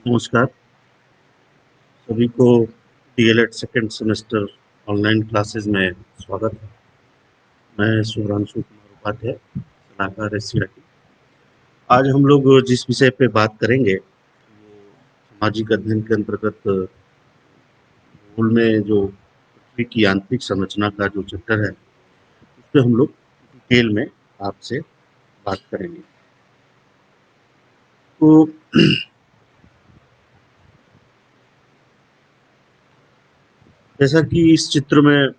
नमस्कार सभी को DElEd second semester online classes में स्वागत है। मैं शुभ्रांशु कुमार उपाध्याय, सलाहकार एससीईआरटी। आज हम लोग जिस विषय पे बात करेंगे वो सामाजिक अध्ययन के अंतर्गत भूगोल में जो पृथ्वी की आंतरिक संरचना का जो चैप्टर है उस पे हम लोग डिटेल में आपसे बात करेंगे। तो जैसा कि इस चित्र में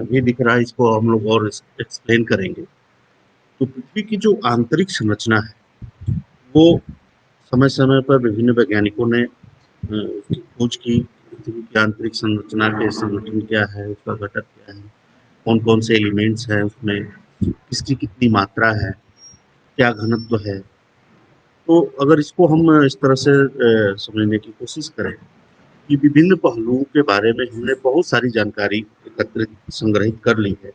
भी दिख रहा है, इसको हम लोग और एक्सप्लेन करेंगे। तो पृथ्वी की जो आंतरिक संरचना है वो समय समय पर विभिन्न वैज्ञानिकों ने उसकी खोज की। पृथ्वी की आंतरिक संरचना के संगठन क्या है, उसका घटक क्या है, कौन कौन से एलिमेंट्स हैं उसमें, किसकी कितनी मात्रा है, क्या घनत्व है। तो अगर इसको हम इस तरह से समझने की कोशिश करें कि विभिन्न पहलुओं के बारे में हमने बहुत सारी जानकारी एकत्रित संग्रहित कर ली है,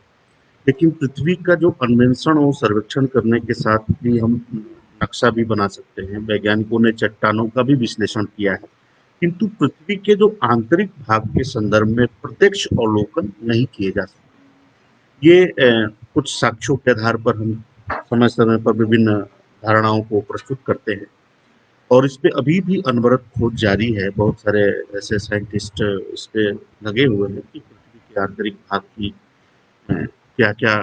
लेकिन पृथ्वी का जो अन्वेषण और सर्वेक्षण करने के साथ भी हम नक्शा भी बना सकते हैं। वैज्ञानिकों ने चट्टानों का भी विश्लेषण किया है, किंतु पृथ्वी के जो आंतरिक भाग के संदर्भ में प्रत्यक्ष अवलोकन नहीं किए जा सकते। ये कुछ साक्ष्यों के आधार पर हम समय समय पर विभिन्न धारणाओं को प्रस्तुत करते हैं और इस पे अभी भी अनवरत खोज जारी है। बहुत सारे ऐसे साइंटिस्ट इस पे लगे हुए हैं कि पृथ्वी के आंतरिक भाग की क्या क्या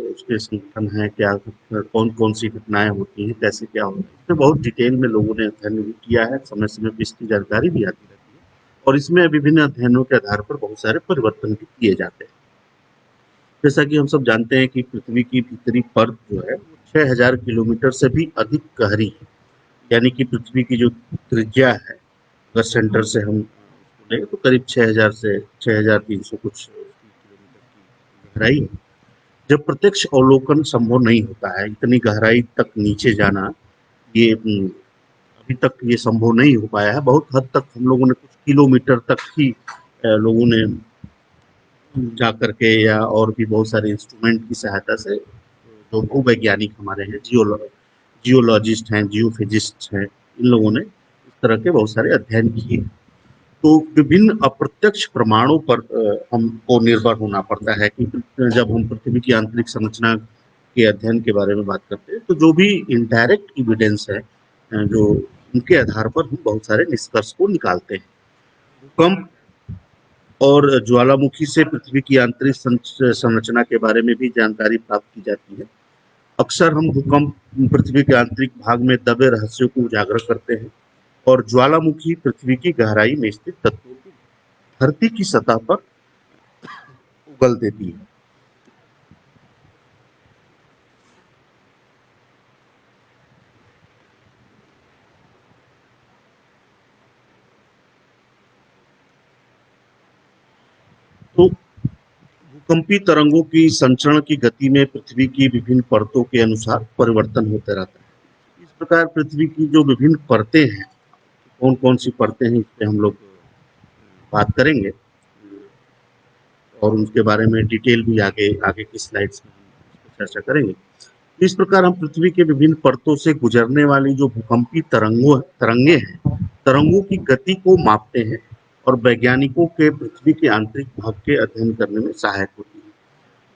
उसके संगठन है, क्या कौन कौन सी घटनाएं होती हैं, कैसे क्या होता है। इसमें बहुत डिटेल में लोगों ने अध्ययन भी किया है, समय समय पर इसकी जानकारी भी आती रहती है और इसमें विभिन्न अध्ययनों के आधार पर बहुत सारे परिवर्तन भी किए जाते हैं। जैसा कि हम सब जानते हैं कि पृथ्वी की भीतरी परत जो है वो 6000 किलोमीटर से भी अधिक गहरी है। यानी कि पृथ्वी की जो त्रिज्या है, अगर सेंटर से हम उसको लें तो करीब 6000 से 6300 कुछ किलोमीटर की गहराई है। जब प्रत्यक्ष अवलोकन संभव नहीं होता है, इतनी गहराई तक नीचे जाना, ये अभी तक ये संभव नहीं हो पाया है। बहुत हद तक हम लोगों ने कुछ किलोमीटर तक ही लोगों ने जा करके या और भी बहुत सारे इंस्ट्रूमेंट की सहायता से, जो भूवैज्ञानिक हमारे हैं, जियोलॉजिस्ट हैं, जियोफिजिस्ट हैं, इन लोगों ने इस तरह के बहुत सारे अध्ययन किए। तो विभिन्न अप्रत्यक्ष प्रमाणों पर हमको निर्भर होना पड़ता है कि जब हम पृथ्वी की आंतरिक संरचना के अध्ययन के बारे में बात करते हैं तो जो भी इनडायरेक्ट एविडेंस है, जो उनके आधार पर हम बहुत सारे निष्कर्ष को निकालते हैं। भूकंप और ज्वालामुखी से पृथ्वी की आंतरिक संरचना के बारे में भी जानकारी प्राप्त की जाती है। अक्सर हम भूकंप पृथ्वी के आंतरिक भाग में दबे रहस्यों को उजागर करते हैं और ज्वालामुखी पृथ्वी की गहराई में स्थित तत्वों को धरती की सतह पर उगल देती है। तो भूकंपी तरंगों की संचरण की गति में पृथ्वी की विभिन्न परतों के अनुसार परिवर्तन होता रहता है। इस प्रकार पृथ्वी की जो विभिन्न परतें हैं, कौन कौन सी परतें हैं, इस पे हम लोग बात करेंगे और उनके बारे में डिटेल भी आगे आगे की स्लाइड्स में हम चर्चा करेंगे। इस प्रकार हम पृथ्वी के विभिन्न परतों से गुजरने वाली जो भूकंपी तरंगे हैं, तरंगों की गति को मापते हैं और वैज्ञानिकों के पृथ्वी के आंतरिक भाग के अध्ययन करने में सहायक होती है।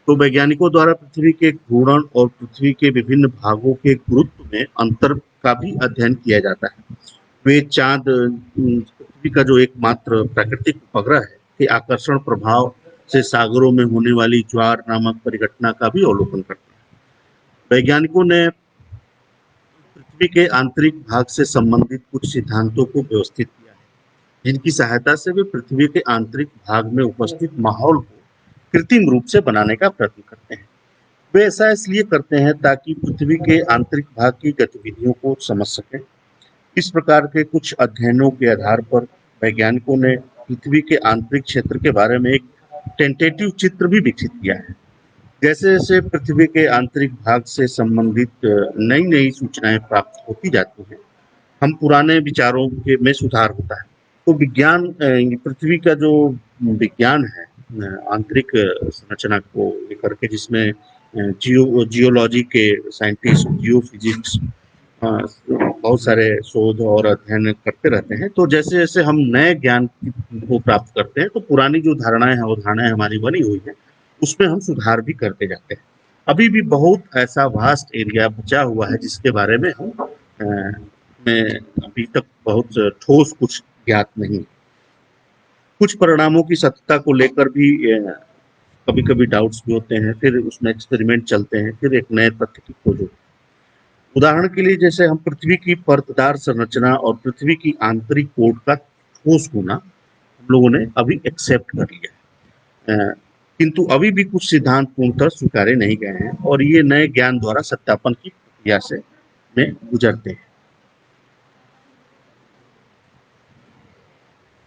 तो वैज्ञानिकों द्वारा पृथ्वी के घूर्णन और पृथ्वी के विभिन्न भागों के गुरुत्व में अंतर का भी अध्ययन किया जाता है। वे चांद पृथ्वी का जो एकमात्र प्राकृतिक उपग्रह है के आकर्षण प्रभाव से सागरों में होने वाली ज्वार नामक परिघटना का भी अवलोकन करते हैं। वैज्ञानिकों ने पृथ्वी के आंतरिक भाग से संबंधित कुछ सिद्धांतों को व्यवस्थित किया है, जिनकी सहायता से वे पृथ्वी के आंतरिक भाग में उपस्थित माहौल को कृत्रिम रूप से बनाने का प्रयत्न करते हैं। वे ऐसा इसलिए करते हैं ताकि पृथ्वी के आंतरिक भाग की गतिविधियों को समझ सकें। इस प्रकार के कुछ अध्ययनों के आधार पर वैज्ञानिकों ने पृथ्वी के आंतरिक क्षेत्र के बारे में एक टेंटेटिव चित्र भी विकसित किया है। जैसे जैसे पृथ्वी के आंतरिक भाग से संबंधित नई नई सूचनाएं प्राप्त होती जाती हैं, हम पुराने विचारों के में सुधार होता है। तो विज्ञान, पृथ्वी का जो विज्ञान है आंतरिक संरचना को लेकर के, जिसमें जियोलॉजी के साइंटिस्ट, जियोफिजिक्स बहुत सारे शोध और अध्ययन करते रहते हैं। तो जैसे-जैसे हम नए ज्ञान को प्राप्त करते हैं, तो पुरानी जो धारणाएँ हैं, अवधारणाएँ हमारी बनी हुई हैं, उसमें हम सुधार भी करते जाते हैं। अभी भी बहुत ऐसा वास्ट एरिया बचा हुआ है जिसके बारे में हम में अभी तक बहुत ठोस कुछ ज्ञात नहीं। कुछ परिणामों की सत्यता को लेकर भी कभी-कभी डाउट्स भी होते हैं, फिर उसमें एक्सपेरिमेंट चलते हैं, फिर एक नए तथ्य की खोज होती है। उदाहरण के लिए जैसे हम पृथ्वी की परतदार संरचना और पृथ्वी की आंतरिक कोर का ठोस होना हम लोगों ने अभी एक्सेप्ट कर लिया है। किंतु अभी भी कुछ सिद्धांत पूर्णतः स्वीकारे नहीं गए हैं और ये नए ज्ञान द्वारा सत्यापन की प्रक्रिया से में गुजरते हैं।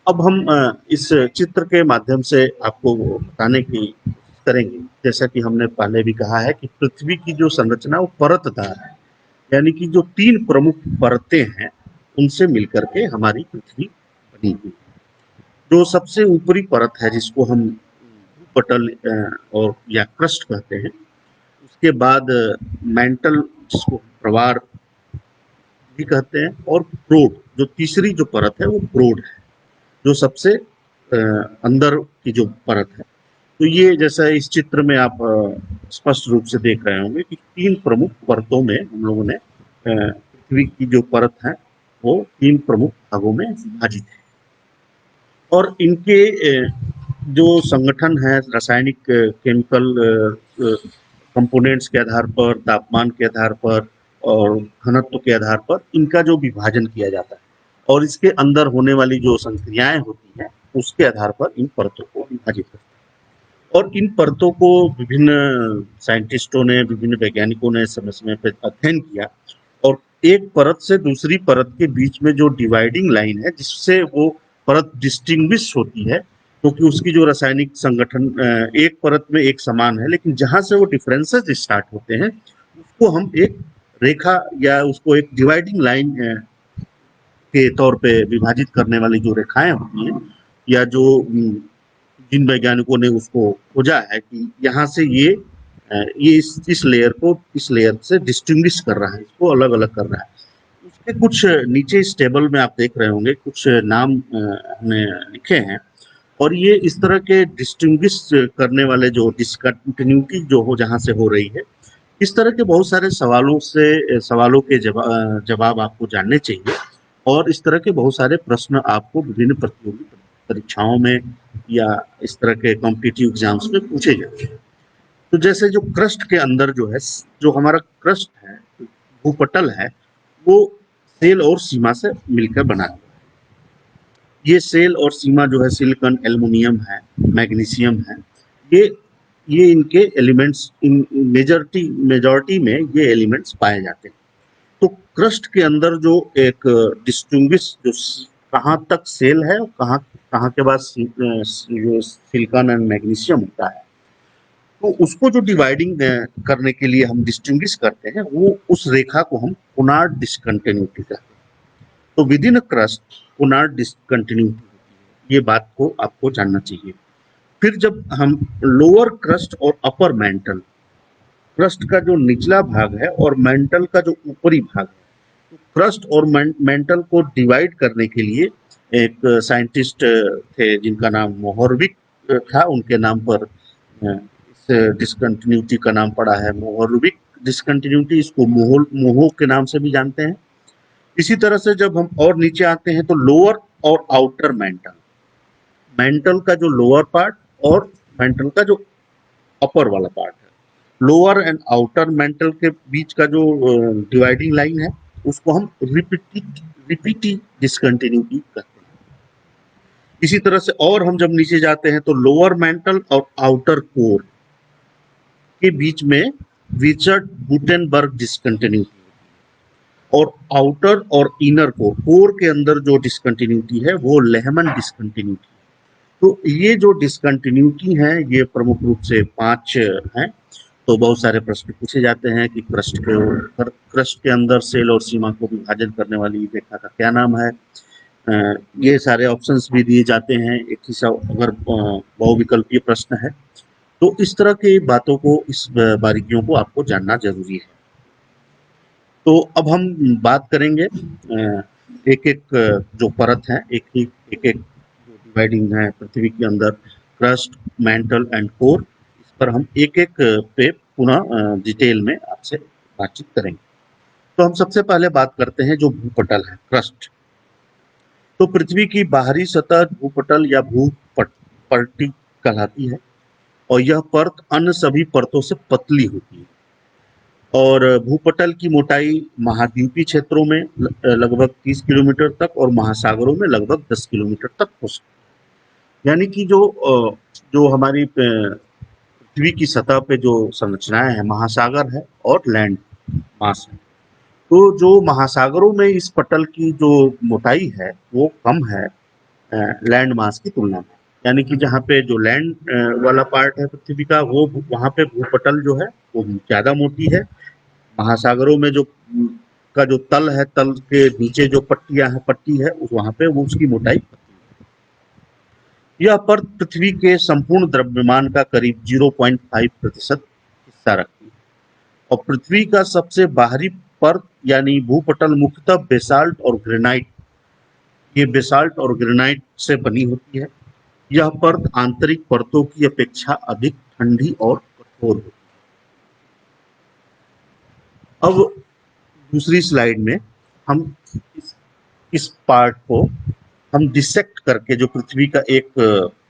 अब हम इस चित्र के माध्यम से आपको बताने की कोशिश करेंगे, जैसा कि हमने पहले भी कहा है कि पृथ्वी की जो संरचना वो परतदार है, यानी कि जो 3 प्रमुख परतें हैं, उनसे मिलकर के हमारी पृथ्वी बनी हुई है। जो सबसे ऊपरी परत है जिसको हम भूपटल और या क्रस्ट कहते हैं, उसके बाद मैंटल जिसको प्रवार भी कहते हैं, और प्रोड जो तीसरी जो परत है वो प्रोड है, जो सबसे अंदर की जो परत है। तो ये जैसा इस चित्र में आप स्पष्ट रूप से देख रहे होंगे कि 3 प्रमुख परतों में हम लोगों ने पृथ्वी की जो परत है वो 3 प्रमुख भागों में विभाजित है। और इनके जो संगठन है रासायनिक केमिकल कंपोनेंट्स के आधार पर, तापमान के आधार पर और घनत्व के आधार पर इनका जो विभाजन किया जाता है और इसके अंदर होने वाली जो संक्रियाएं होती हैं उसके आधार पर इन परतों को विभाजित करते हैं। और इन परतों को विभिन्न साइंटिस्टों ने, विभिन्न वैज्ञानिकों ने समय-समय पे अध्ययन किया और एक परत से दूसरी परत के बीच में जो डिवाइडिंग लाइन है जिससे वो परत डिस्टिंग्विश होती है, क्योंकि उसकी जो रासायनिक संगठन एक परत में एक समान है, लेकिन जहाँ से वो डिफरेंसेस स्टार्ट होते हैं उसको हम एक रेखा या उसको एक डिवाइडिंग लाइन के तौर पे विभाजित करने वाली जो रेखाएं होती हैं या जो जिन वैज्ञानिकों ने उसको खोजा है कि यहाँ से ये इस लेयर को इस लेयर से डिस्टिंग्विश कर रहा है, इसको अलग अलग कर रहा है। उसके कुछ नीचे इस टेबल में आप देख रहे होंगे कुछ नाम हमने लिखे हैं और ये इस तरह के डिस्टिंग्विश करने वाले जो डिसकंटिन्यूटी जो हो जहाँ से हो रही है, इस तरह के बहुत सारे सवालों के जवाब आपको जानने चाहिए और इस तरह के बहुत सारे प्रश्न आपको विभिन्न प्रतियोगी परीक्षाओं में या इस तरह के कॉम्पिटिटिव एग्जाम्स में पूछे जाते हैं। तो जैसे जो क्रस्ट के अंदर जो है, जो हमारा क्रस्ट है, भूपटल है, वो सेल और सीमा से मिलकर बना है। ये सेल और सीमा जो है सिलिकॉन, एल्युमिनियम है, मैग्नीशियम है, ये इनके एलिमेंट्स इन मेजॉरिटी में ये एलिमेंट्स पाए जाते हैं। तो क्रस्ट के अंदर जो एक डिस्टिंग्विश जो कहाँ तक सेल है और कहाँ के बाद जो सिलिकॉन एंड मैग्नीशियम होता है, तो उसको जो डिवाइडिंग करने के लिए हम डिस्टिंग्विश करते हैं वो उस रेखा को हम कोनार्ड डिसकंटिन्यूटी कहते हैं। तो with in a crust Konrad discontinuity होती है, ये बात को आपको जानना चाहिए। फिर जब हम लोअर क्रस्ट और अपर मेंटल, क्रस्ट का जो निचला भाग है और मेंटल का जो ऊपरी भाग है, तो क्रस्ट और मेंटल को डिवाइड करने के लिए एक साइंटिस्ट थे जिनका नाम मोहरविक था, उनके नाम पर इस डिसकंटिन्यूटी का नाम पड़ा है मोहरविक डिसकंटिन्यूटी। इसको मोहो के नाम से भी जानते हैं। इसी तरह से जब हम और नीचे आते हैं तो लोअर और आउटर मेंटल, मेंटल का जो लोअर पार्ट और मेंटल का जो अपर वाला पार्ट है, लोअर एंड आउटर मेंटल के बीच का जो डिवाइडिंग लाइन है उसको हम रिपीटिव डिसकंटिन्यूटी कहते हैं। इसी तरह से और हम जब नीचे जाते हैं तो लोअर मेंटल और आउटर कोर के बीच में विचर्ड गुटेनबर्ग डिसकंटिन्यूटी और आउटर और इनर कोर के अंदर जो डिसकंटिन्यूटी है वो लेहमन डिसकंटिन्यूटी। तो ये जो डिसकंटिन्यूटी है ये प्रमुख रूप से 5 हैं। तो बहुत सारे प्रश्न पूछे जाते हैं कि क्रस्ट के अंदर सेल और सीमा को विभाजन करने वाली रेखा का क्या नाम है। ये सारे ऑप्शंस भी दिए जाते हैं। एक ही अगर बहुविकल्पीय प्रश्न है तो इस तरह की बातों को, इस बारीकियों को आपको जानना जरूरी है। तो अब हम बात करेंगे एक-एक जो परत है, एक-एक जो डिवाइडिंग है पृथ्वी के अंदर क्रस्ट, मैंटल एंड कोर, इस पर हम एक-एक पे पुनः डिटेल में आपसे बातचीत करेंगे। तो हम सबसे पहले बात करते हैं जो भूपटल है, क्रस्ट। तो पृथ्वी की बाहरी सतह भूपटल या पर्टी कहलाती है और यह परत अन्य सभी परतों से पतली होती है। और भूपटल की मोटाई महाद्वीपीय क्षेत्रों में लगभग 30 किलोमीटर तक और महासागरों में लगभग 10 किलोमीटर तक हो सकती है। यानी कि जो हमारी पृथ्वी की सतह पे जो संरचनाएं हैं, महासागर है और लैंड मास है। तो जो महासागरों में इस पटल की जो मोटाई है वो कम है लैंड मास की तुलना में। यानी कि जहाँ पे जो लैंड वाला पार्ट है पृथ्वी का, वो वहाँ पे भूपटल जो है वो ज्यादा मोटी है। महासागरों में जो का जो तल है, तल के नीचे जो पट्टी है वहां पे वो उसकी मोटाई यह परत पृथ्वी के संपूर्ण द्रव्यमान का करीब 0.5% हिस्सा रखती है। और पृथ्वी का सबसे बाहरी परत यानी भूपटल मुख्यतः बेसाल्ट और ग्रेनाइट, ये बेसाल्ट और ग्रेनाइट से बनी होती है। यह परत आंतरिक परतों की अपेक्षा अधिक ठंडी और कठोर होती है। अब दूसरी स्लाइड में हम इस पार्ट को हम डिसेक्ट करके जो पृथ्वी का एक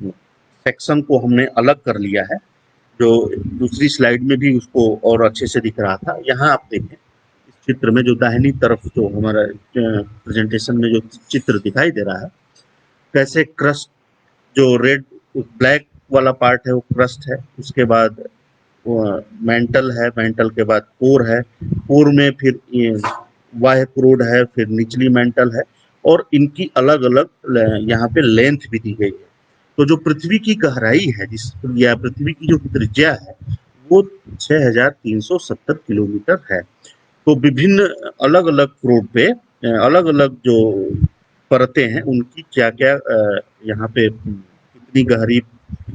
सेक्शन को हमने अलग कर लिया है, जो दूसरी स्लाइड में भी उसको और अच्छे से दिख रहा था। यहाँ आप देखें इस चित्र में जो दाहिनी तरफ जो हमारा प्रेजेंटेशन में जो चित्र दिखाई दे रहा है, कैसे क्रस्ट जो रेड ब्लैक वाला पार्ट है वो क्रस्ट है, उसके बाद मेंटल है, मेंटल के बाद कोर है, कोर में फिर बाह्य क्रूड है, फिर निचली मेंटल है और इनकी अलग अलग यहाँ पे लेंथ भी दी गई है। तो जो पृथ्वी की गहराई है जिस या पृथ्वी की जो त्रिज्या है वो 6370 किलोमीटर है। तो विभिन्न अलग अलग क्रूड पे अलग अलग जो परतें हैं उनकी क्या क्या यहाँ पे इतनी गहरी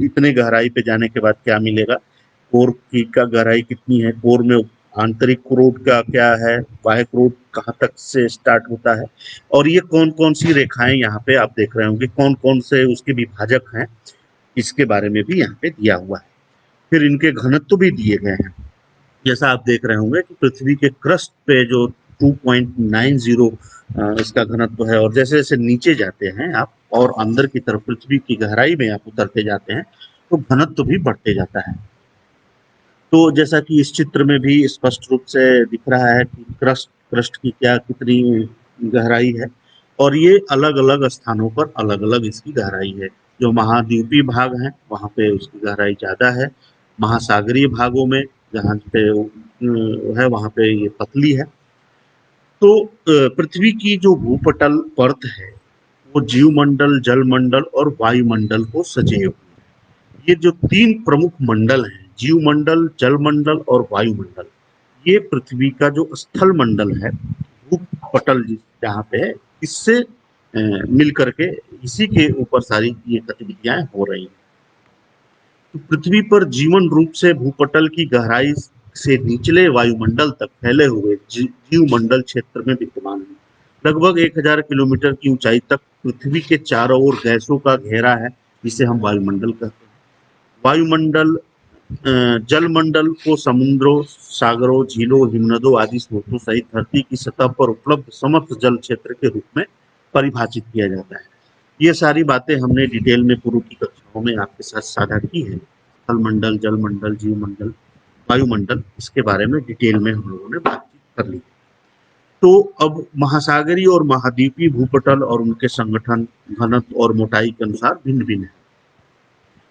इतने गहराई पे जाने के बाद क्या मिलेगा, कोर की का गहराई कितनी है, कोर में आंतरिक क्रोड का क्या है, बाह्य क्रोड कहाँ तक से स्टार्ट होता है, और ये कौन कौन सी रेखाएं यहाँ पे आप देख रहे होंगे, कौन कौन से उसके विभाजक हैं, इसके बारे में भी यहाँ पे दिया हुआ है। फिर इनके घनत्व भी दिए गए हैं। जैसा आप देख रहे होंगे कि पृथ्वी के क्रस्ट पे जो 2.90 इसका घनत्व है, और जैसे जैसे नीचे जाते हैं आप और अंदर की तरफ पृथ्वी की गहराई में आप उतरते जाते हैं तो घनत्व भी बढ़ते जाता है। तो जैसा कि इस चित्र में भी स्पष्ट रूप से दिख रहा है कि क्रस्ट की क्या कितनी गहराई है, और ये अलग अलग स्थानों पर अलग अलग इसकी गहराई है। जो महाद्वीपीय भाग है वहाँ पे उसकी गहराई ज़्यादा है, महासागरीय भागों में जहाँ पे है वहाँ पे ये पतली है। तो पृथ्वी की जो भूपटल परत है वो जीवमंडल, जलमंडल और वायुमंडल को सजे हुए। ये जो तीन प्रमुख मंडल हैं, जीवमंडल, जलमंडल और वायुमंडल, ये पृथ्वी का जो स्थल मंडल है, भूपटल जहाँ पे है, इससे मिल करके इसी के ऊपर सारी ये गतिविधियां हो रही हैं। तो पृथ्वी पर जीवन रूप से भूपटल की गहराई से निचले वायुमंडल तक फैले हुए जीवमंडल क्षेत्र में विद्यमान है। लगभग 1000 किलोमीटर की ऊंचाई तक पृथ्वी के चारों ओर गैसों का घेरा है, जिसे हम वायुमंडल कहते हैं। वायुमंडल जलमंडल को समुद्रों, सागरों, झीलों, हिमनदों आदि स्रोतों सहित धरती की सतह पर उपलब्ध समस्त जल क्षेत्र के रूप में परिभाषित किया जाता है। ये सारी बातें हमने डिटेल में पूर्व की कक्षाओं में आपके साथ साझा की है। स्थलमंडल, जलमंडल, जीवमंडल, वायुमंडल, इसके बारे में डिटेल में हम लोगों ने बातचीत कर ली। तो अब महासागरीय और महाद्वीपीय भूपटल और उनके संगठन, घनत्व और मोटाई के अनुसार भिन्न भिन्न है।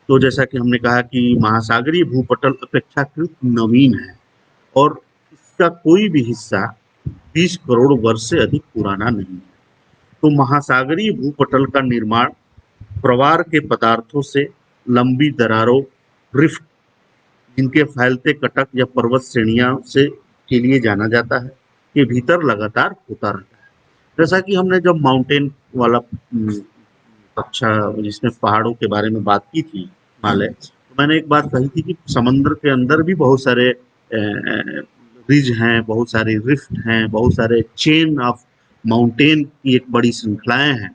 तो जैसा कि हमने कहा कि महासागरीय भूपटल अपेक्षाकृत नवीन है और इसका कोई भी हिस्सा 20 करोड़ वर्ष से अधिक पुराना नहीं है। तो महासागरीय भूपटल का निर्माण प्रवार के पदार्थों से लंबी दरारों, रिफ्ट, जिनके फैलते कटक या पर्वत श्रेणियां से के लिए जाना जाता है, के भीतर लगातार होता रहता है। जैसा कि हमने जब माउंटेन वाला कक्षा जिसमें पहाड़ों के बारे में बात की थी, हिमालय, तो मैंने एक बात कही थी कि समंदर के अंदर भी बहुत सारे रिज हैं, बहुत सारे रिफ्ट हैं, बहुत सारे चेन ऑफ माउंटेन की एक बड़ी श्रृंखलाएं हैं।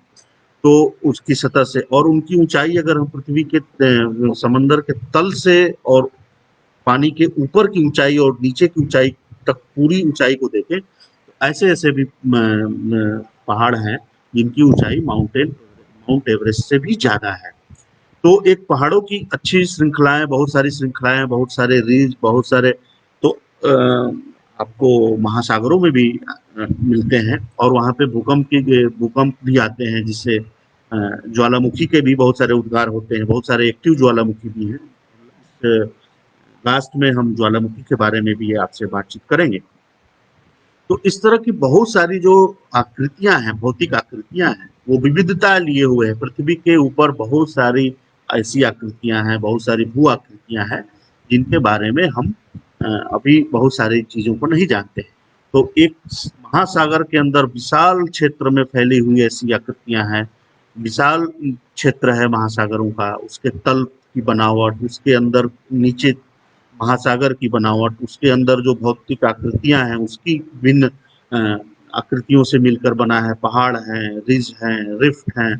तो उसकी सतह से और उनकी ऊंचाई अगर हम पृथ्वी के समंदर के तल से और पानी के ऊपर की ऊंचाई और नीचे की ऊंचाई तक पूरी ऊंचाई को देखें तो ऐसे ऐसे भी पहाड़ हैं जिनकी ऊंचाई माउंट एवरेस्ट से भी ज्यादा है। तो एक पहाड़ों की अच्छी श्रृंखलाएं, बहुत सारी श्रृंखलाएं, बहुत सारे रिज, बहुत सारे तो आपको महासागरों में भी मिलते हैं और वहाँ पे भूकंप भी आते हैं, जिससे ज्वालामुखी के भी बहुत सारे उद्गार होते हैं, बहुत सारे एक्टिव ज्वालामुखी भी हैं। लास्ट में हम ज्वालामुखी के बारे में भी आपसे बातचीत करेंगे। तो इस तरह की बहुत सारी जो आकृतियां हैं, भौतिक आकृतियां हैं, वो विविधता लिए हुए हैं। पृथ्वी के ऊपर बहुत सारी ऐसी आकृतियां हैं, बहुत सारी भू आकृतियां हैं जिनके बारे में हम अभी बहुत सारी चीजों को नहीं जानते हैं। तो एक महासागर के अंदर विशाल क्षेत्र में फैली हुई ऐसी आकृतियां हैं, विशाल क्षेत्र है महासागरों का, उसके तल की बनावट, उसके अंदर नीचे महासागर की बनावट, उसके अंदर जो भौतिक आकृतियां हैं उसकी भिन्न आकृतियों से मिलकर बना है। पहाड़ हैं, रिज हैं, रिफ्ट हैं।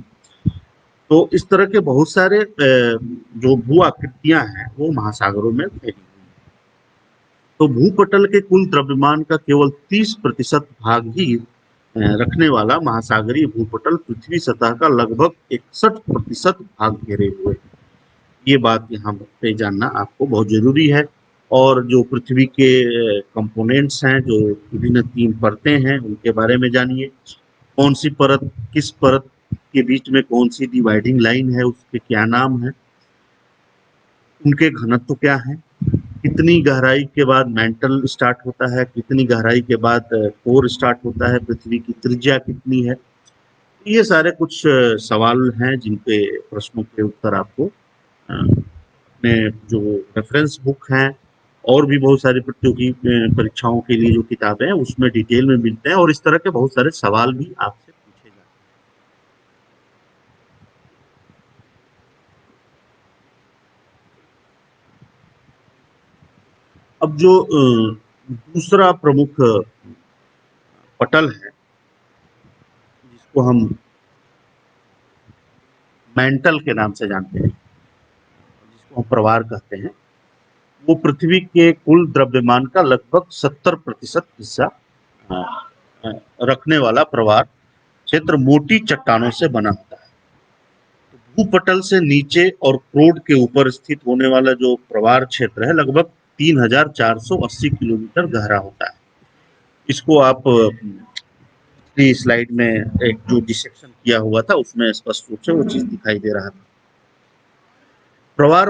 तो इस तरह के बहुत सारे जो भू आकृतियां हैं वो महासागरों में फैली हुई हैं। तो भूपटल के कुल द्रव्यमान का केवल 30% भाग ही रखने वाला महासागरीय भूपटल पृथ्वी सतह का लगभग 61% भाग घेरे हुए है। ये बात यहाँ पे जानना आपको बहुत जरूरी है। और जो पृथ्वी के कंपोनेंट्स हैं, जो विभिन्न 3 परतें हैं, उनके बारे में जानिए। कौन सी परत, किस परत के बीच में कौन सी डिवाइडिंग लाइन है, उसके क्या नाम है, उनके घनत्व क्या है, कितनी गहराई के बाद मेंटल स्टार्ट होता है, कितनी गहराई के बाद कोर स्टार्ट होता है, पृथ्वी की त्रिज्या कितनी है। ये सारे कुछ सवाल हैं जिनके प्रश्नों के उत्तर आपको अपने जो रेफरेंस बुक हैं और भी बहुत सारी प्रतियोगी परीक्षाओं के लिए जो किताबें हैं उसमें डिटेल में मिलते हैं और इस तरह के बहुत सारे सवाल भी आपसे पूछे जाते हैं। अब जो दूसरा प्रमुख पटल है जिसको हम मेंटल के नाम से जानते हैं, जिसको हम प्रवार कहते हैं, वो पृथ्वी के कुल द्रव्यमान का लगभग 70% हिस्सा रखने वाला प्रवार क्षेत्र मोटी चट्टानों से बना होता है। भूपटल से नीचे और क्रोड के ऊपर स्थित होने वाला जो प्रवार क्षेत्र है लगभग 3480 किलोमीटर गहरा होता है। इसको आप पिछली स्लाइड में एक जो डिसेक्शन किया हुआ था उसमें स्पष्ट रूप से वो चीज दिखाई दे रहा था। प्रवार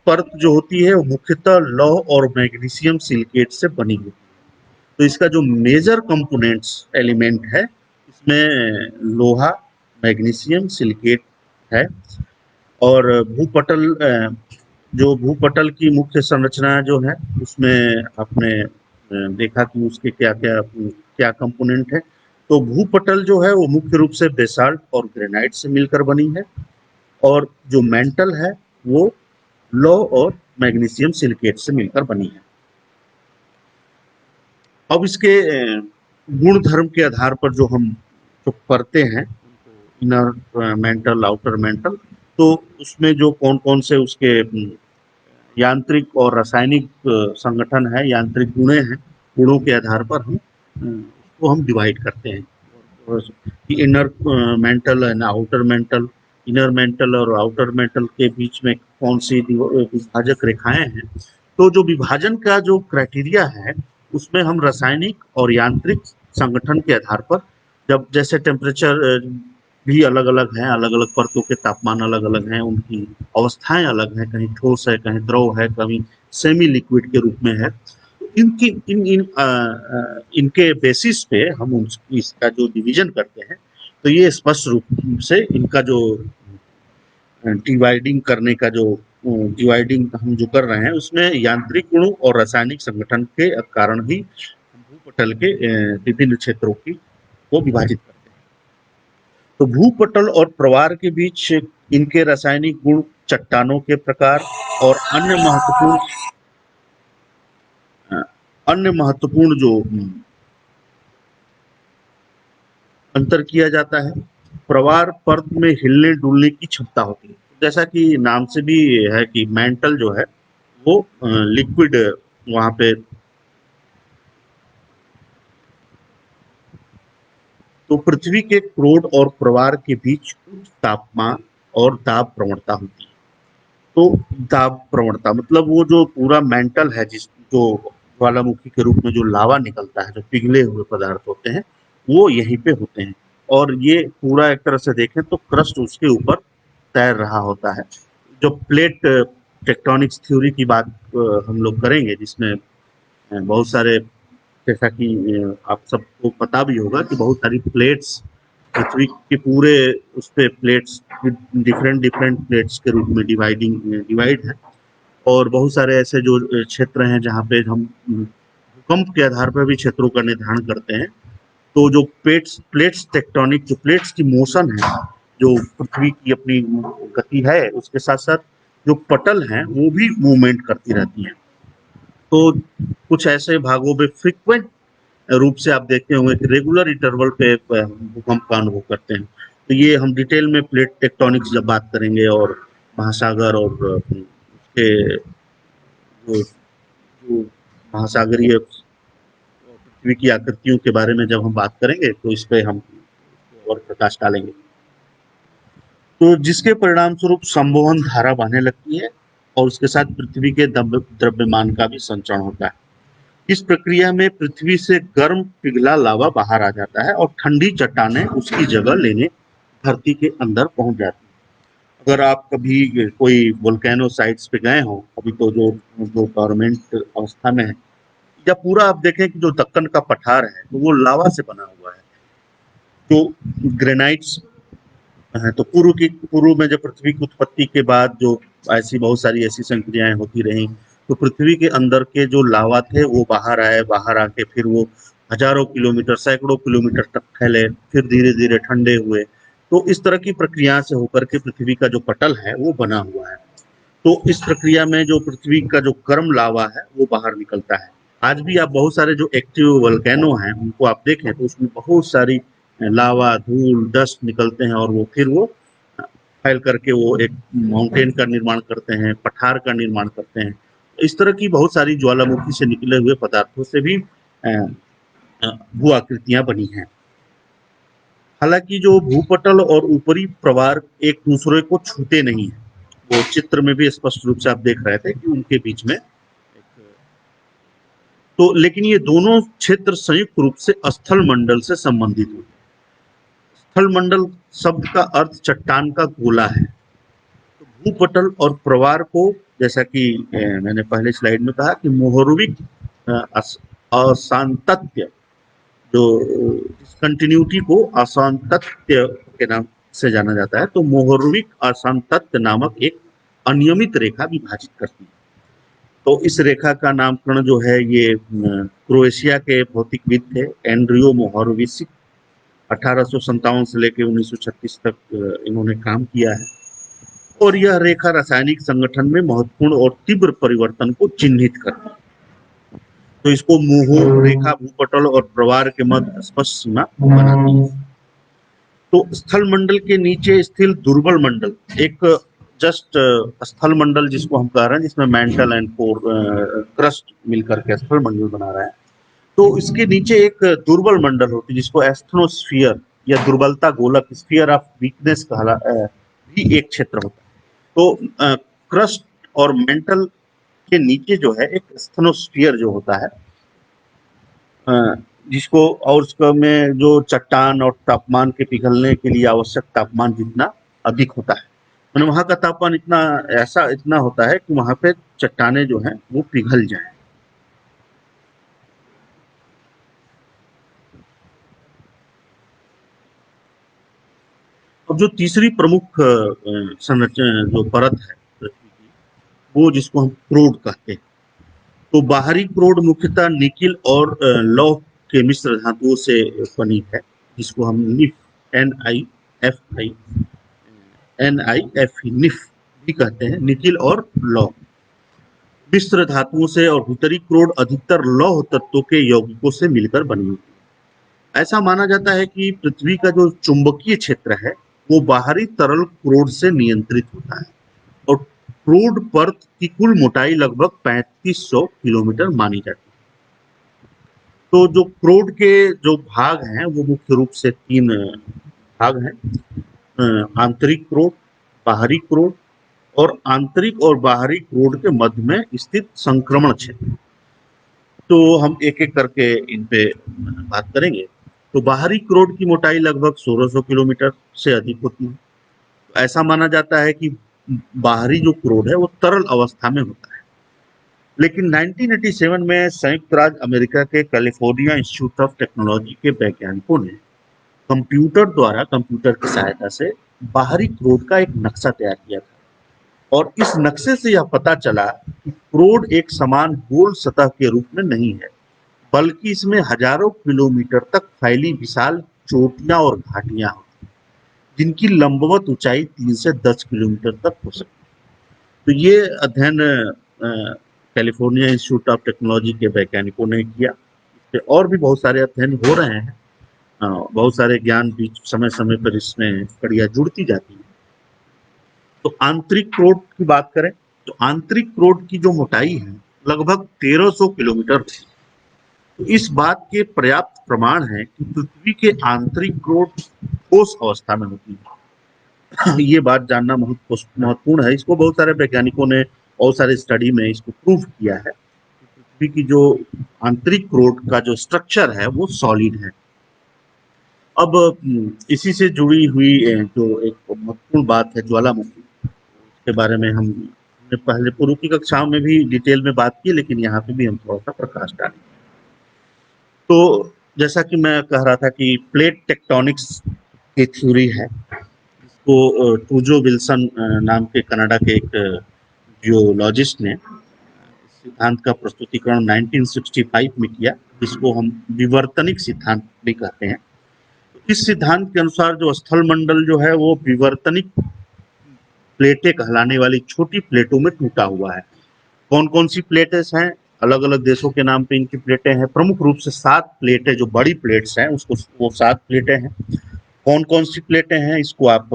परत जो होती है वो मुख्यतः लौह और मैग्नीशियम सिलिकेट से बनी होती है। तो इसका जो मेजर कंपोनेंट्स एलिमेंट है इसमें लोहा, मैग्नीशियम सिलिकेट है। और जो भूपटल की मुख्य संरचना जो है उसमें आपने देखा कि उसके क्या क्या क्या कंपोनेंट है। तो भूपटल जो है वो मुख्य रूप से बेसाल्ट और ग्रेनाइट से मिलकर बनी है और जो मेंटल है वो लौह और मैग्नीशियम सिलिकेट से मिलकर बनी है। अब इसके गुण धर्म के आधार पर जो हम जो परतें हैं, इनर मेंटल, आउटर मेंटल, तो उसमें जो कौन कौन से उसके यांत्रिक और रासायनिक संगठन है, यांत्रिक गुणे हैं, गुणों के आधार पर हम उसको हम डिवाइड करते हैं कि inner mental and outer mental, inner mental और आउटर मेंटल के बीच में कौन सी विभाजक रेखाएं हैं। तो जो विभाजन का जो क्राइटेरिया है उसमें हम रासायनिक और यांत्रिक संगठन के आधार पर, जब जैसे टेम्परेचर भी अलग अलग हैं, अलग अलग परतों के तापमान अलग अलग हैं, उनकी अवस्थाएं अलग हैं, कहीं ठोस है, कहीं द्रव है, कहीं सेमी लिक्विड के रूप में है। इनकी इनके बेसिस पे हम इसका जो डिवीजन करते हैं तो ये स्पष्ट रूप से इनका जो डिवाइडिंग करने का जो डिवाइडिंग हम जो कर रहे हैं उसमें यांत्रिक गुणों और रासायनिक संगठन के कारण ही भूपटल के विभिन्न क्षेत्रों की को विभाजित करते हैं। तो भूपटल और प्रवार के बीच इनके रासायनिक गुण, चट्टानों के प्रकार और अन्य महत्वपूर्ण जो अंतर किया जाता है, प्रवार परत में हिलने डुलने की क्षमता होती है। जैसा कि नाम से भी है कि मैंटल जो है वो लिक्विड वहां पे, तो पृथ्वी के क्रोड और प्रवार के बीच उच्च तापमान और दाब प्रवणता होती है। तो दाब प्रवणता मतलब वो जो पूरा मेंटल है, जिस जो ज्वालामुखी के रूप में जो लावा निकलता है, जो पिघले हुए पदार्थ होते हैं, वो यहीं पे होते हैं। और ये पूरा एक तरह से देखें तो क्रस्ट उसके ऊपर तैर रहा होता है। जो प्लेट टेक्टोनिक्स थ्योरी की बात हम लोग करेंगे, जिसमें बहुत सारे, जैसा कि आप सबको पता भी होगा कि बहुत सारी प्लेट्स पृथ्वी के पूरे उस पे प्लेट्स डिफरेंट डिफरेंट प्लेट्स के रूप में डिवाइड है। और बहुत सारे ऐसे जो क्षेत्र हैं जहाँ पे हम भूकंप के आधार पर भी क्षेत्रों का निर्धारण करते हैं। तो जो प्लेट्स प्लेट्स टेक्टोनिक जो प्लेट्स की मोशन है, जो पृथ्वी की अपनी गति है, उसके साथ साथ जो पटल हैं वो भी मूवमेंट करती रहती हैं। तो कुछ ऐसे भागों में फ्रीक्वेंट रूप से आप देखते होंगे कि रेगुलर इंटरवल पे भूकंप का अनुभव करते हैं। तो ये हम डिटेल में प्लेट टेक्टोनिक्स जब बात करेंगे, और महासागर और उसके जो जो महासागरीय पृथ्वी की आकृतियों के बारे में जब हम बात करेंगे, तो इस पे हम और प्रकाश डालेंगे। तो जिसके परिणाम स्वरूप संवहन धारा बहने लगती है, और उसके साथ पृथ्वी के द्रव्यमान का भी संचरण होता है। इस प्रक्रिया में पृथ्वी से गर्म पिघला लावा बाहर आ जाता है, और ठंडी चट्टानें उसकी जगह लेने धरती के अंदर पहुंच जाती हैं। अगर आप कभी कोई वोल्केनो साइट्स पे गए हो, अभी तो जो जो गवर्नमेंट अवस्था में है, या पूरा आप देखें कि जो दक्कन का पठार है, तो वो लावा से बना हुआ है। जो ग्रेनाइट्स हैं, तो पूर्व में जब पृथ्वी की उत्पत्ति के बाद जो ऐसी बहुत सारी ऐसी संक्रियाएं होती रहीं, तो पृथ्वी के अंदर के जो लावा थे वो बाहर आए, बाहर आके फिर वो हजारों किलोमीटर, सैकड़ों किलोमीटर तक फैले, फिर धीरे धीरे ठंडे हुए। तो इस तरह की प्रक्रिया से होकर के पृथ्वी का जो पटल है वो बना हुआ है। तो इस प्रक्रिया में जो पृथ्वी का जो गर्म लावा है वो बाहर निकलता है। आज भी आप बहुत सारे जो एक्टिव वोल्केनो हैं उनको आप देखें, तो उसमें बहुत सारी लावा, धूल, डस्ट निकलते हैं, और वो फिर वो फैल करके वो एक माउंटेन का निर्माण करते हैं, पठार का निर्माण करते हैं। इस तरह की बहुत सारी ज्वालामुखी से निकले हुए पदार्थों से भी भू आकृतियां बनी हैं। हालांकि जो भूपटल और ऊपरी प्रवार एक दूसरे को छूते नहीं है, वो चित्र में भी स्पष्ट रूप से आप देख रहे थे कि उनके बीच में तो, लेकिन ये दोनों क्षेत्र संयुक्त रूप से स्थल मंडल से संबंधित होते हैं। स्थल मंडल शब्द का अर्थ चट्टान का गोला है। तो भूपटल और प्रवार को, जैसा कि मैंने पहले स्लाइड में कहा कि मोहरविक अशांतत्य, जो कंटिन्यूटी को अशांतत्य के नाम से जाना जाता है, तो मोहरविक अशांतत्य नामक एक अनियमित रेखा विभाजित करती है। तो इस रेखा का नामकरण जो है ये क्रोएशिया के भौतिकविद थे एंड्रियो मोहोरोविच, 1857 से लेकर 1936 तक इन्होंने काम किया है। और यह रेखा रासायनिक संगठन में महत्वपूर्ण और तीव्र परिवर्तन को चिन्हित करती है। तो इसको मोहर रेखा भूपटल और प्रवार के मध्य स्पष्ट सीमा बनाती है। तो स्थल मंडल के नीचे स्थित दुर्बल मंडल, एक जस्ट स्थल मंडल जिसको हम कह रहे हैं, जिसमें मेंटल एंड कोर क्रस्ट मिलकर के स्थल मंडल बना रहा है। तो इसके नीचे एक दुर्बल मंडल होती है जिसको एस्थनोस्फीयर या दुर्बलता गोलक, स्फीयर ऑफ वीकनेस कहला भी एक क्षेत्र होता है। तो क्रस्ट और मेंटल के नीचे जो है एक एस्थनोस्फीयर जो होता है, जिसको, और उसका में जो चट्टान और तापमान के पिघलने के लिए आवश्यक तापमान जितना अधिक होता है, मतलब वहाँ का तापमान इतना होता है कि वहाँ पे चट्टाने जो हैं वो पिघल जाएं। अब जो तीसरी प्रमुख संरचना जो परत है पृथ्वी की, वो जिसको हम क्रोड कहते हैं। तो बाहरी क्रोड मुख्यतः निकिल और लौह के मिश्र धातुओं से बनी है, जिसको हम निफ NiFi निफ भी कहते हैं, निकिल और लौह। मिश्र धातुओं से और भीतरी क्रोड अधिकतर लौह तत्वों के यौगिकों से मिलकर बनी होती है। ऐसा माना जाता है कि पृथ्वी का जो चुंबकीय क्षेत्र है वो बाहरी तरल क्रोड से नियंत्रित होता है और क्रोड परत की कुल मोटाई लगभग 3500 किलोमीटर मानी जाती है। तो जो क्रोड के जो भाग हैं वो मुख्य रूप से तीन भाग हैं। आंतरिक क्रोड, बाहरी क्रोड और आंतरिक और बाहरी क्रोड के मध्य में स्थित संक्रमण क्षेत्र। तो हम एक-एक करके इन पे बात करेंगे। तो बाहरी क्रोड की मोटाई लगभग 1600 किलोमीटर से अधिक होती है। ऐसा माना जाता है कि बाहरी जो क्रोड है वो तरल अवस्था में होता है। लेकिन 1987 में संयुक्त राज्य अमेरिका के कैलिफोर्निया इंस्टीट्यूट ऑफ टेक्नोलॉजी के वैज्ञानिकों ने कंप्यूटर की सहायता से बाहरी क्रोड का एक नक्शा तैयार किया था और इस नक्शे से यह पता चला कि क्रोड एक समान गोल सतह के रूप में नहीं है, बल्कि इसमें हजारों किलोमीटर तक फैली विशाल चोटियां और घाटियां होती हैं, जिनकी लंबवत ऊंचाई 3 से 10 किलोमीटर तक हो सकती है। तो ये अध्ययन कैलिफोर्निया इंस्टीट्यूट ऑफ टेक्नोलॉजी के वैज्ञानिकों ने किया। इससे और भी बहुत सारे अध्ययन हो रहे हैं। बहुत सारे ज्ञान भी समय समय पर इसमें कड़ियाँ जुड़ती जाती हैं। तो आंतरिक क्रोड की बात करें तो आंतरिक क्रोड की जो मोटाई है लगभग 1300 किलोमीटर होती है। तो इस बात के पर्याप्त प्रमाण है कि पृथ्वी के आंतरिक क्रोड ठोस अवस्था में होती है। ये बात जानना महत्वपूर्ण है। इसको बहुत सारे वैज्ञानिकों ने बहुत सारे स्टडी में इसको प्रूव किया है। पृथ्वी की जो आंतरिक क्रोड का जो स्ट्रक्चर है वो सॉलिड है। अब इसी से जुड़ी हुई जो एक महत्वपूर्ण बात है ज्वालामुखी, उसके बारे में हमने पहले पूर्व की कक्षाओं में भी डिटेल में बात की, लेकिन यहाँ पे भी हम थोड़ा सा प्रकाश डालेंगे। तो जैसा कि मैं कह रहा था कि प्लेट टेक्टोनिक्स की थ्योरी है, इसको टूजो विल्सन नाम के कनाडा के एक जियोलॉजिस्ट ने सिद्धांत का प्रस्तुतिकरण 1965 में किया, जिसको हम विवर्तनिक सिद्धांत भी कहते हैं। इस सिद्धांत के अनुसार जो स्थल मंडल जो है वो विवर्तनिक प्लेटें कहलाने वाली छोटी प्लेटों में टूटा हुआ है। कौन कौन सी प्लेटें हैं? अलग अलग देशों के नाम पे इनकी प्लेटें हैं। प्रमुख रूप से 7 प्लेटें जो बड़ी प्लेट्स हैं उसको वो 7 प्लेटें हैं। कौन कौन सी प्लेटें हैं इसको आप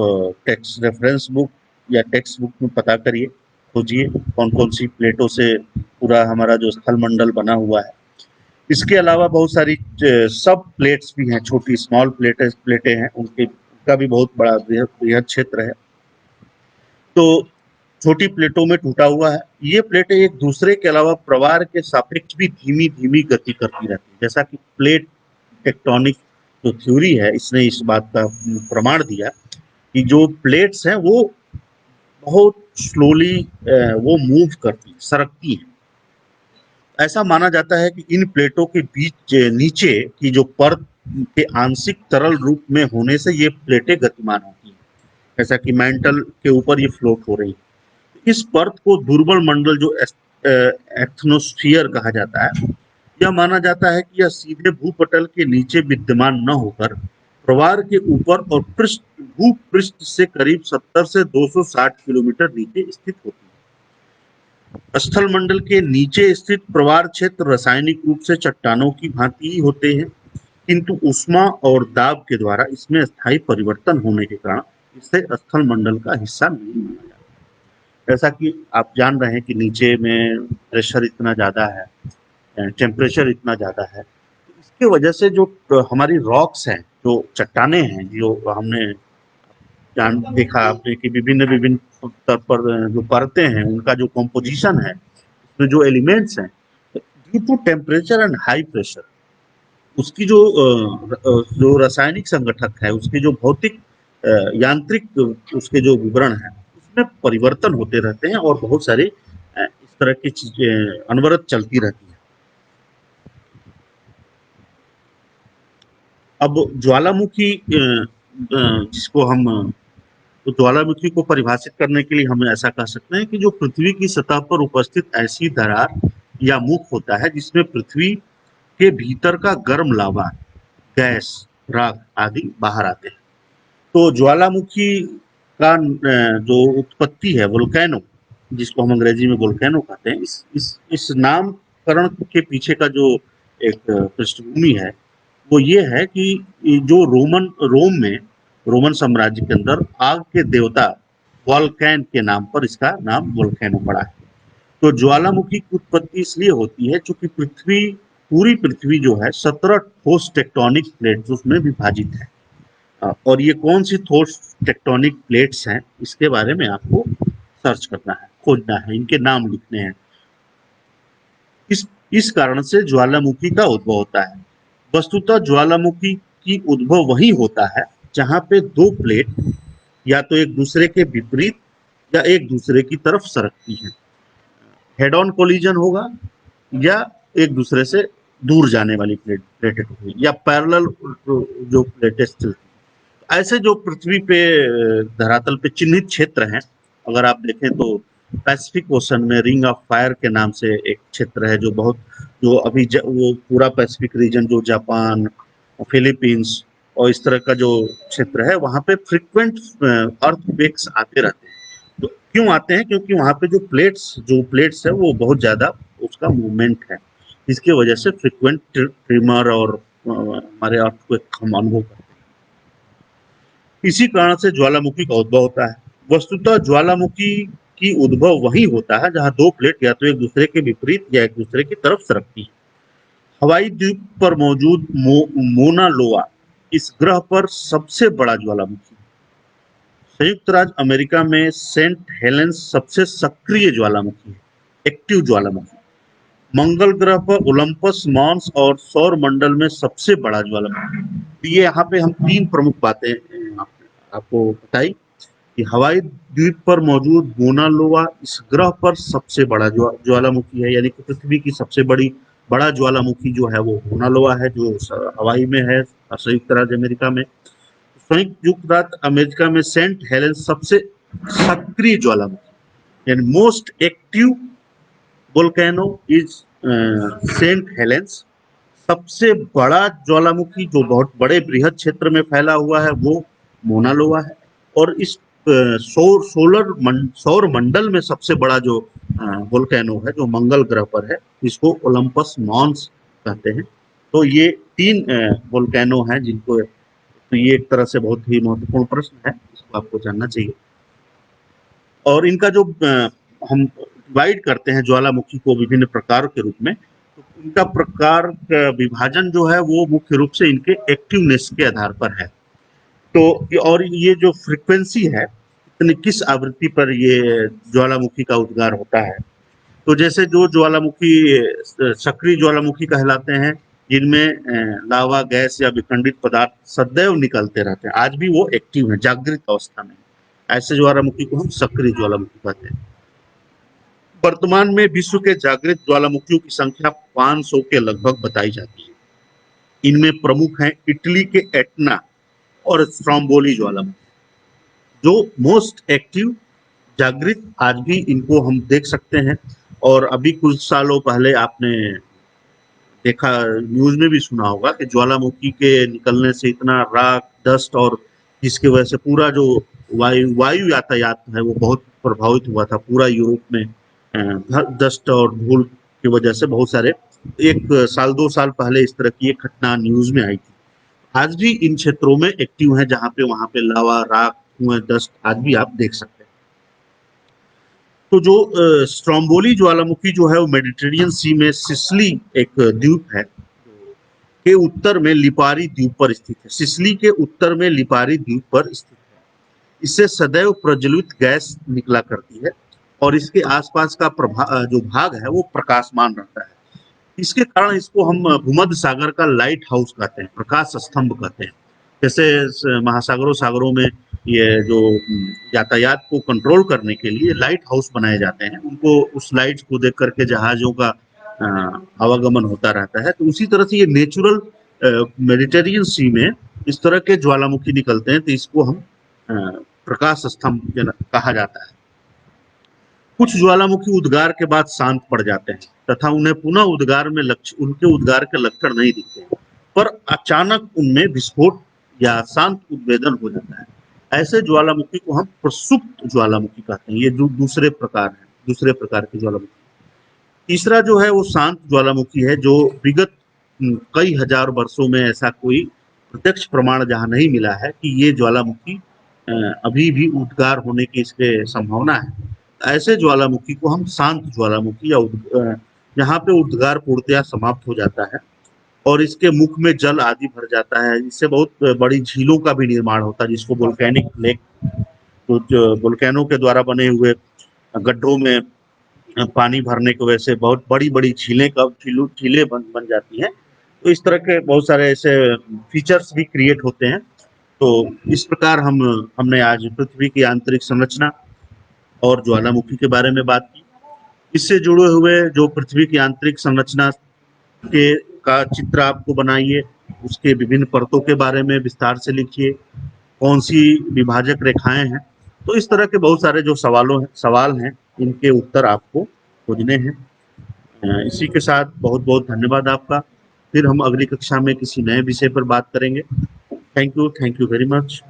टेक्स्ट रेफरेंस बुक या टेक्स्ट बुक में पता करिए, खोजिए कौन कौन सी प्लेटों से पूरा हमारा जो स्थल मंडल बना हुआ है। इसके अलावा बहुत सारी सब प्लेट्स भी हैं, छोटी स्मॉल प्लेटें हैं, उनका भी बहुत बड़ा बृहद क्षेत्र है। तो छोटी प्लेटों में टूटा हुआ है। ये प्लेटें एक दूसरे के अलावा प्रवाह के सापेक्ष भी धीमी धीमी गति करती रहती है। जैसा कि प्लेट टेक्टोनिक जो थ्योरी है इसने इस बात का प्रमाण दिया कि जो प्लेट्स हैं वो बहुत स्लोली वो मूव करती है, सरकती है। ऐसा माना जाता है कि इन प्लेटों के बीच नीचे की जो परत के आंशिक तरल रूप में होने से ये प्लेटें गतिमान होती हैं, जैसा कि मैंटल के ऊपर ये फ्लोट हो रही है। इस परत को दुर्बल मंडल जो एथनोस्फीयर कहा जाता है, यह माना जाता है कि यह सीधे भूपटल के नीचे विद्यमान न होकर प्रवाह के ऊपर और भूपृष्ठ से करीब 70 से 260 किलोमीटर नीचे स्थित होती है। स्थल मंडल के नीचे स्थित प्रवार क्षेत्र रासायनिक रूप से चट्टानों की भांति ही होते हैं, किंतु ऊष्मा और दाब के द्वारा इसमें स्थायी परिवर्तन होने के कारण इसे स्थल मंडल का हिस्सा नहीं माना जाता। जैसा कि आप जान रहे हैं कि नीचे में प्रेशर इतना ज़्यादा है, टेम्परेचर इतना ज़्यादा है, तो इसके वजह से जो हमारी रॉक्स हैं, जो चट्टाने हैं, जो हमने जान देखा आपने कि विभिन्न विभिन्न स्तर पर जो परतें हैं उनका जो कंपोजिशन है, उसमें जो एलिमेंट्स हैं, due to temperature and high pressure उसकी जो रासायनिक संगठक है, उसके जो भौतिक यांत्रिक उसके जो विवरण है उसमें परिवर्तन होते रहते हैं और बहुत सारी इस तरह की चीजें अनवरत चलती रहती है। अब ज्वालामुखी जिसको हम तो ज्वालामुखी को परिभाषित करने के लिए हम ऐसा कह सकते हैं कि जो पृथ्वी की सतह पर उपस्थित ऐसी दरार या मुख होता है जिसमें पृथ्वी के भीतर का गर्म लावा, गैस, राख आदि बाहर आते हैं। तो ज्वालामुखी का जो उत्पत्ति है वोल्केनो, जिसको हम अंग्रेजी में वोल्केनो कहते हैं, इस नामकरण के पीछे का जो एक पृष्ठभूमि है, वो ये है कि जो रोमन साम्राज्य के अंदर आग के देवता वोल्कैन के नाम पर इसका नाम वोल्केनो पड़ा है। तो ज्वालामुखी की उत्पत्ति इसलिए होती है क्योंकि पूरी पृथ्वी जो है 17 ठोस टेक्टोनिक प्लेट्स उसमें विभाजित है। और ये कौन सी ठोस टेक्टोनिक प्लेट्स हैं, इसके बारे में आपको सर्च करना है, खोजना है, इनके नाम लिखने हैं। इस कारण से ज्वालामुखी का उद्भव होता है। वस्तुतः ज्वालामुखी की उद्भव वही होता है जहां पे दो प्लेट या तो एक दूसरे के विपरीत या एक दूसरे की तरफ सरकती हैं। हेड ऑन कोलिजन होगा या एक दूसरे से दूर जाने वाली प्लेटें होगी या पैरेलल जो प्लेटें चलती। ऐसे जो पृथ्वी पे धरातल पे चिन्हित क्षेत्र हैं, अगर आप देखें तो पैसिफिक ओशन में रिंग ऑफ फायर के नाम से एक क्षेत्र है, जो अभी वो पूरा पैसिफिक रीजन जो जापान, फिलीपींस और इस तरह का जो क्षेत्र है, वहां पे फ्रिक्वेंट अर्थक्वेक्स आते रहते हैं। तो क्यों आते हैं? क्योंकि वहां पे जो प्लेट्स है वो बहुत ज्यादा उसका मूवमेंट है, इसकी वजह से फ्रिक्वेंट ट्रिमर और हमारे अर्थक्वेक हम अनुभव करते हैं। इसी कारण से ज्वालामुखी का उद्भव होता है। वस्तुतः ज्वालामुखी की उद्भव वही होता है जहां दो प्लेट या तो एक दूसरे के विपरीत या एक दूसरे की तरफ सरकती है। हवाई द्वीप पर मौजूद मोना लोआ इस ग्रह पर सबसे बड़ा ज्वालामुखी। संयुक्त राज्य अमेरिका में सेंट हेलेंस सबसे सक्रिय ज्वालामुखी है, एक्टिव ज्वालामुखी। मंगल ग्रह पर ओलंपस मॉन्स और सौर मंडल में सबसे बड़ा ज्वालामुखी। ये यहाँ पे हम तीन प्रमुख बातें आपको बताई कि हवाई द्वीप पर मौजूद मोना लोआ इस ग्रह पर सबसे बड़ा ज्वालामुखी है, यानी कि पृथ्वी की सबसे बड़ा ज्वालामुखी जो है वो मोना लोआ है, जो हवाई में है, संयुक्त राज्य अमेरिका में। संयुक्त राज्य अमेरिका में सेंट हेलेंस सबसे सक्रिय ज्वालामुखी, यानी most active volcano is Saint Helens. सबसे बड़ा ज्वालामुखी जो बहुत बड़े बृहद क्षेत्र में फैला हुआ है वो मोना लोआ है। और इस सौर मंडल में सबसे बड़ा जो वोल्केनो है जो मंगल ग्रह पर है, इसको ओलंपस मॉन्स कहते हैं। तो ये तीन वोल्केनो हैं जिनको, तो ये एक तरह से बहुत ही महत्वपूर्ण प्रश्न है, इसको आपको जानना चाहिए। और इनका जो हम डिवाइड करते हैं ज्वालामुखी को विभिन्न प्रकार के रूप में, तो इनका प्रकार का विभाजन जो है वो मुख्य रूप से इनके एक्टिवनेस के आधार पर है। तो और ये जो फ्रीक्वेंसी है, किस आवृत्ति पर ये ज्वालामुखी का उद्गार होता है। तो जैसे जो ज्वालामुखी सक्रिय ज्वालामुखी कहलाते हैं, जिनमें लावा, गैस या विखंडित पदार्थ सदैव निकलते रहते हैं, आज भी वो एक्टिव है, जागृत अवस्था में, ऐसे ज्वालामुखी को हम सक्रिय ज्वालामुखी कहते हैं। वर्तमान में विश्व के जागृत ज्वालामुखियों की संख्या 500 के लगभग बताई जाती है। इनमें प्रमुख हैं इटली के एटना और स्ट्रोम्बोली ज्वालामुखी, जो मोस्ट एक्टिव जागृत, आज भी इनको हम देख सकते हैं। और अभी कुछ सालों पहले आपने देखा, न्यूज में भी सुना होगा कि ज्वालामुखी के निकलने से इतना राख, डस्ट, और जिसकी वजह से पूरा जो वायु यातायात है वो बहुत प्रभावित हुआ था पूरा यूरोप में। डस्ट और धूल की वजह से बहुत सारे, 1 साल 2 साल पहले इस तरह की एक घटना न्यूज में आई थी। आज भी इन क्षेत्रों में एक्टिव है, जहाँ पे वहां पे लावा, राख, धुएं, डस्ट आज भी आप देख सकते हैं। तो जो स्ट्रोम्बोली ज्वालामुखी जो है वो मेडिटेरियन सी में सिसिली एक द्वीप है के उत्तर में लिपारी द्वीप पर स्थित है। सिसिली के उत्तर में लिपारी द्वीप पर स्थित है। इससे सदैव प्रज्वलित गैस निकला करती है और इसके आसपास का जो भाग है वो प्रकाशमान रहता है। इसके कारण इसको हम भूमध्य सागर का लाइट हाउस कहते हैं, प्रकाश स्तंभ कहते हैं। जैसे महासागरों सागरों में ये जो यातायात को कंट्रोल करने के लिए लाइट हाउस बनाए जाते हैं, उनको उस लाइट को देख करके जहाजों का आवागमन होता रहता है। तो उसी तरह से ये नेचुरल मेडिटेरियन सी में इस तरह के ज्वालामुखी निकलते हैं, तो इसको हम प्रकाश स्तंभ कहा जाता है। कुछ ज्वालामुखी उद्गार के बाद शांत पड़ जाते हैं तथा उन्हें पुनः उनके उद्गार के लक्षण नहीं दिखते हैं, पर अचानक उनमें विस्फोट या शांत उद्भेदन हो जाता है। ऐसे ज्वालामुखी को हम प्रसुप्त ज्वालामुखी कहते हैं। ये जो दूसरे प्रकार है, दूसरे प्रकार की ज्वालामुखी। तीसरा जो है वो शांत ज्वालामुखी है, जो विगत कई हजार वर्षों में ऐसा कोई प्रत्यक्ष प्रमाण जहाँ नहीं मिला है कि ये ज्वालामुखी अभी भी उद्गार होने की इसके संभावना है। ऐसे ज्वालामुखी को हम शांत ज्वालामुखी या जहाँ पे उद्गार पूर्णतया समाप्त हो जाता है और इसके मुख में जल आदि भर जाता है। इससे बहुत बड़ी झीलों का भी निर्माण होता है, जिसको वोल्केनिक लेक, तो जो वोल्केनों के द्वारा बने हुए गड्ढों में पानी भरने की वजह से बहुत बड़ी-बड़ी झीलें बन जाती हैं। तो इस तरह के बहुत सारे ऐसे फीचर्स भी क्रिएट होते हैं। तो इस प्रकार हमने आज पृथ्वी की आंतरिक संरचना और ज्वालामुखी के बारे में बात की। इससे जुड़े हुए जो पृथ्वी की आंतरिक संरचना के का चित्र आपको बनाइए, उसके विभिन्न परतों के बारे में विस्तार से लिखिए, कौन सी विभाजक रेखाएं हैं। तो इस तरह के बहुत सारे जो सवाल हैं, इनके उत्तर आपको खोजने हैं। इसी के साथ बहुत बहुत धन्यवाद आपका। फिर हम अगली कक्षा में किसी नए विषय पर बात करेंगे। Thank you very much.